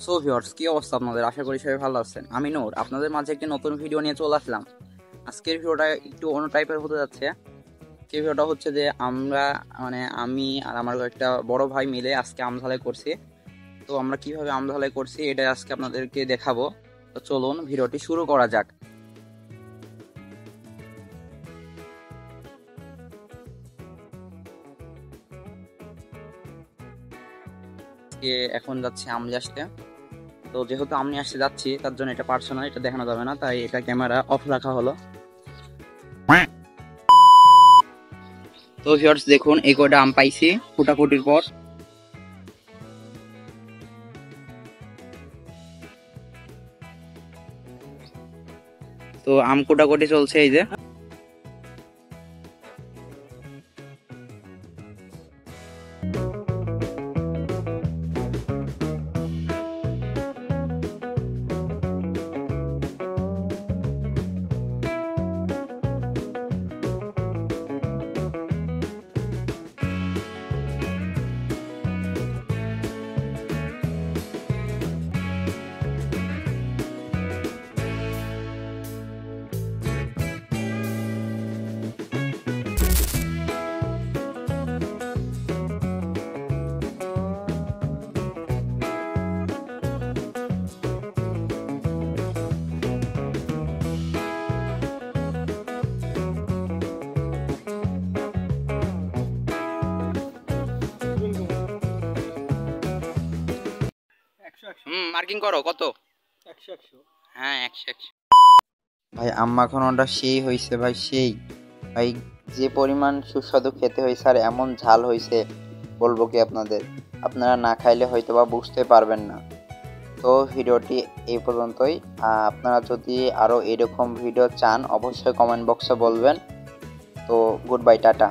So viewers, কি অবস্থা আপনাদের? আশা করি সবাই ভালো আছেন। আমি নূর, আপনাদের মাঝে একটি নতুন ভিডিও নিয়ে চলে আসলাম। আজকের ভিডিওটা একটু অন্য টাইপের হতে যাচ্ছে। যে ভিডিওটা হচ্ছে যে আমি আর আমার একটা বড় ভাই মিলে আজকে আমঝালাই করছি। তো আমরা কিভাবে আমঝালাই করছি এটা আজকে আপনাদেরকে দেখাবো। তো চলুন ভিডিওটি শুরু করা যাক। এখন যাচ্ছি আম নিয়ে আসতে। তো যেহেতু আম নিয়ে আসতে যাচ্ছি তার জন্য এটা পার্সোনাল, এটা দেখানো যাবে না, তাই এটা ক্যামেরা অফ রাখা হলো। তো ভিউয়ার্স দেখুন, এই কয়টা আম পাইছি ফুটাফুটির পর। তো আম কোটাকুটি চলছে এই যে। মার্কিং করো কত? 100 হ্যাঁ, 100 ভাই আম মাখানোটা সেই হয়েছে ভাই, সেই ভাই যে পরিমাণ সুস্বাদু খেতে হয়েছে আর এমন ঝাল হয়েছে বলবো কি আপনাদের, আপনারা না খাইলে হয়তো বা বুঝতে পারবেন না। তো ভিডিওটি এই পর্যন্তই। আপনারা যদি আরও এরকম ভিডিও চান অবশ্যই কমেন্ট বক্সে বলবেন। তো গুড বাই, টাটা।